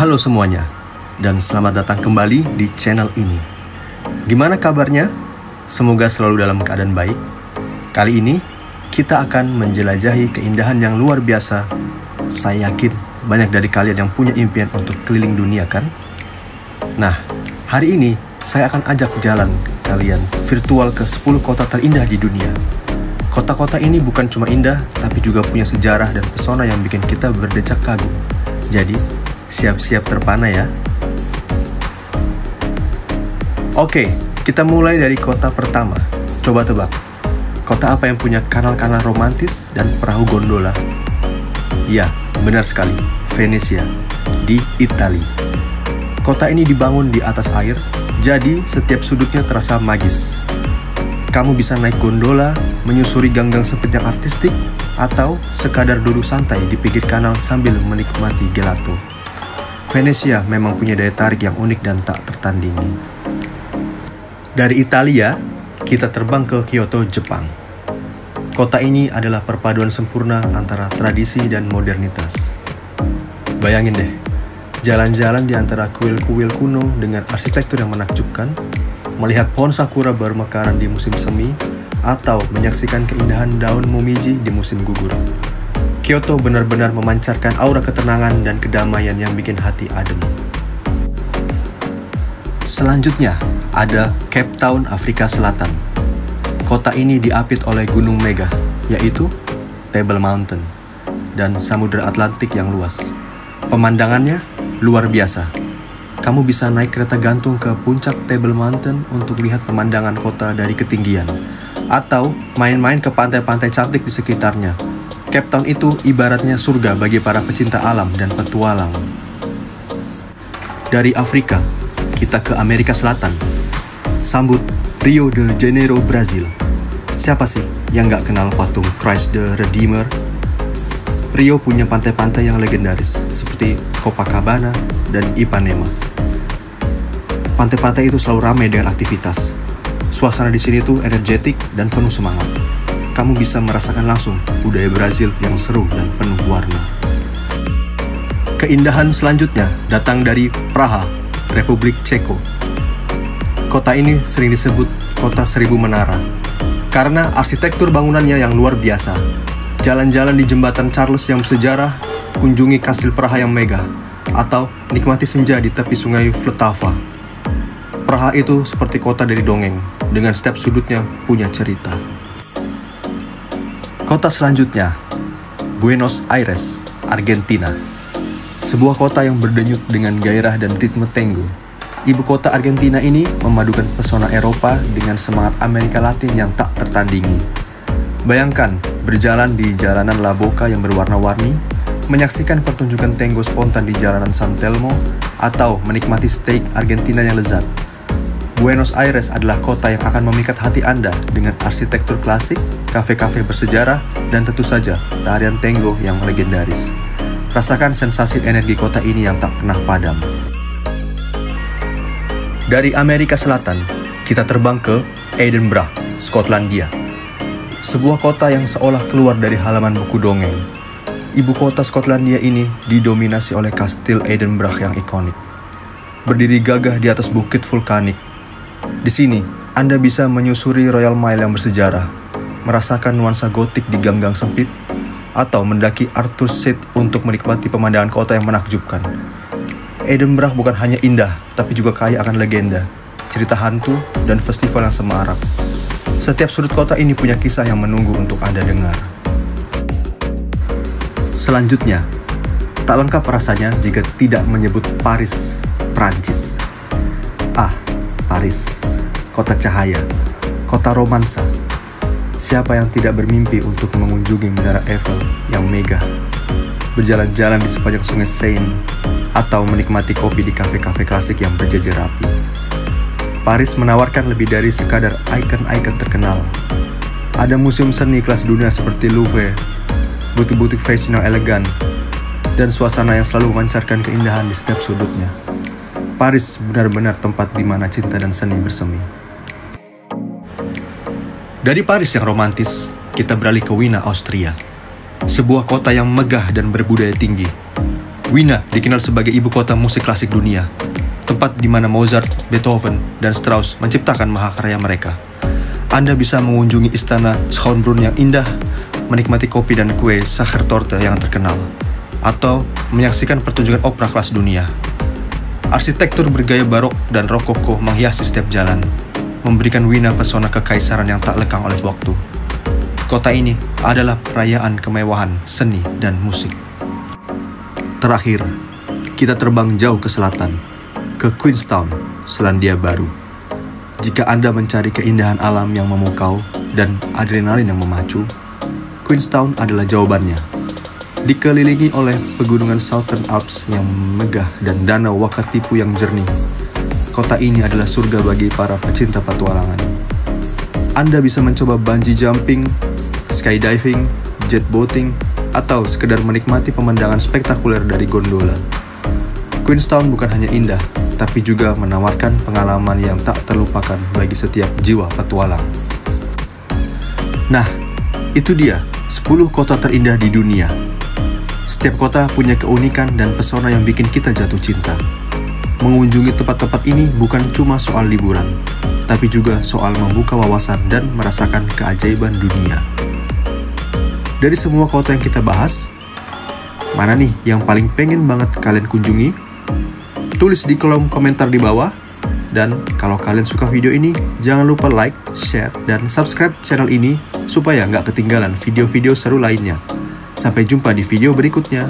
Halo semuanya, dan selamat datang kembali di channel ini. Gimana kabarnya? Semoga selalu dalam keadaan baik. Kali ini, kita akan menjelajahi keindahan yang luar biasa. Saya yakin banyak dari kalian yang punya impian untuk keliling dunia kan? Nah, hari ini saya akan ajak jalan kalian virtual ke 10 kota terindah di dunia. Kota-kota ini bukan cuma indah, tapi juga punya sejarah dan pesona yang bikin kita berdecak kagum. Jadi, siap-siap terpana ya. Oke, kita mulai dari kota pertama. Coba tebak, kota apa yang punya kanal-kanal romantis dan perahu gondola? Ya, benar sekali, Venesia, di Italia. Kota ini dibangun di atas air, jadi setiap sudutnya terasa magis. Kamu bisa naik gondola, menyusuri gang-gang sempit yang artistik, atau sekadar duduk santai di pinggir kanal sambil menikmati gelato. Venesia memang punya daya tarik yang unik dan tak tertandingi. Dari Italia, kita terbang ke Kyoto, Jepang. Kota ini adalah perpaduan sempurna antara tradisi dan modernitas. Bayangin deh, jalan-jalan di antara kuil-kuil kuno dengan arsitektur yang menakjubkan, melihat pohon sakura bermekaran di musim semi, atau menyaksikan keindahan daun momiji di musim gugur. Kyoto benar-benar memancarkan aura ketenangan dan kedamaian yang bikin hati adem. Selanjutnya, ada Cape Town, Afrika Selatan. Kota ini diapit oleh Gunung Megah, yaitu Table Mountain, dan Samudra Atlantik yang luas. Pemandangannya luar biasa. Kamu bisa naik kereta gantung ke puncak Table Mountain untuk lihat pemandangan kota dari ketinggian, atau main-main ke pantai-pantai cantik di sekitarnya. Cape Town itu ibaratnya surga bagi para pecinta alam dan petualang. Dari Afrika, kita ke Amerika Selatan. Sambut Rio de Janeiro, Brazil. Siapa sih yang gak kenal patung Christ the Redeemer? Rio punya pantai-pantai yang legendaris seperti Copacabana dan Ipanema. Pantai-pantai itu selalu ramai dengan aktivitas. Suasana di sini tuh energetik dan penuh semangat. Kamu bisa merasakan langsung budaya Brazil yang seru dan penuh warna. Keindahan selanjutnya datang dari Praha, Republik Ceko. Kota ini sering disebut kota 1000 menara karena arsitektur bangunannya yang luar biasa. Jalan-jalan di jembatan Charles yang bersejarah, kunjungi kastil Praha yang megah, atau nikmati senja di tepi sungai Vltava. Praha itu seperti kota dari dongeng, dengan setiap sudutnya punya cerita. Kota selanjutnya, Buenos Aires, Argentina. Sebuah kota yang berdenyut dengan gairah dan ritme tango. Ibu kota Argentina ini memadukan pesona Eropa dengan semangat Amerika Latin yang tak tertandingi. Bayangkan berjalan di jalanan La Boca yang berwarna-warni, menyaksikan pertunjukan tango spontan di jalanan San Telmo, atau menikmati steak Argentina yang lezat. Buenos Aires adalah kota yang akan memikat hati Anda dengan arsitektur klasik, kafe-kafe bersejarah, dan tentu saja tarian tango yang legendaris. Rasakan sensasi energi kota ini yang tak pernah padam. Dari Amerika Selatan, kita terbang ke Edinburgh, Skotlandia. Sebuah kota yang seolah keluar dari halaman buku dongeng. Ibu kota Skotlandia ini didominasi oleh kastil Edinburgh yang ikonik. Berdiri gagah di atas bukit vulkanik. Di sini, Anda bisa menyusuri Royal Mile yang bersejarah, merasakan nuansa gotik di gang-gang sempit, atau mendaki Arthur's Seat untuk menikmati pemandangan kota yang menakjubkan. Edinburgh bukan hanya indah, tapi juga kaya akan legenda, cerita hantu, dan festival yang semarak. Setiap sudut kota ini punya kisah yang menunggu untuk Anda dengar. Selanjutnya, tak lengkap rasanya jika tidak menyebut Paris, Prancis. Paris, kota cahaya, kota romansa. Siapa yang tidak bermimpi untuk mengunjungi Menara Eiffel yang megah, berjalan-jalan di sepanjang sungai Seine, atau menikmati kopi di kafe-kafe klasik yang berjejer rapi. Paris menawarkan lebih dari sekadar ikon-ikon terkenal. Ada museum seni kelas dunia seperti Louvre, butik-butik fashion yang elegan, dan suasana yang selalu memancarkan keindahan di setiap sudutnya. Paris benar-benar tempat di mana cinta dan seni bersemi. Dari Paris yang romantis, kita beralih ke Wina, Austria. Sebuah kota yang megah dan berbudaya tinggi. Wina dikenal sebagai ibu kota musik klasik dunia, tempat di mana Mozart, Beethoven, dan Strauss menciptakan mahakarya mereka. Anda bisa mengunjungi istana Schönbrunn yang indah, menikmati kopi dan kue Sachertorte yang terkenal, atau menyaksikan pertunjukan opera kelas dunia. Arsitektur bergaya barok dan rokoko menghiasi setiap jalan, memberikan Wina pesona kekaisaran yang tak lekang oleh waktu. Kota ini adalah perayaan kemewahan, seni, dan musik. Terakhir, kita terbang jauh ke selatan, ke Queenstown, Selandia Baru. Jika Anda mencari keindahan alam yang memukau dan adrenalin yang memacu, Queenstown adalah jawabannya. Dikelilingi oleh pegunungan Southern Alps yang megah dan danau Wakatipu yang jernih, kota ini adalah surga bagi para pecinta petualangan. Anda bisa mencoba bungee jumping, skydiving, jet boating, atau sekedar menikmati pemandangan spektakuler dari gondola. Queenstown bukan hanya indah, tapi juga menawarkan pengalaman yang tak terlupakan bagi setiap jiwa petualang. Nah, itu dia 10 kota terindah di dunia. Setiap kota punya keunikan dan pesona yang bikin kita jatuh cinta. Mengunjungi tempat-tempat ini bukan cuma soal liburan, tapi juga soal membuka wawasan dan merasakan keajaiban dunia. Dari semua kota yang kita bahas, mana nih yang paling pengen banget kalian kunjungi? Tulis di kolom komentar di bawah. Dan kalau kalian suka video ini, jangan lupa like, share, dan subscribe channel ini supaya nggak ketinggalan video-video seru lainnya. Sampai jumpa di video berikutnya.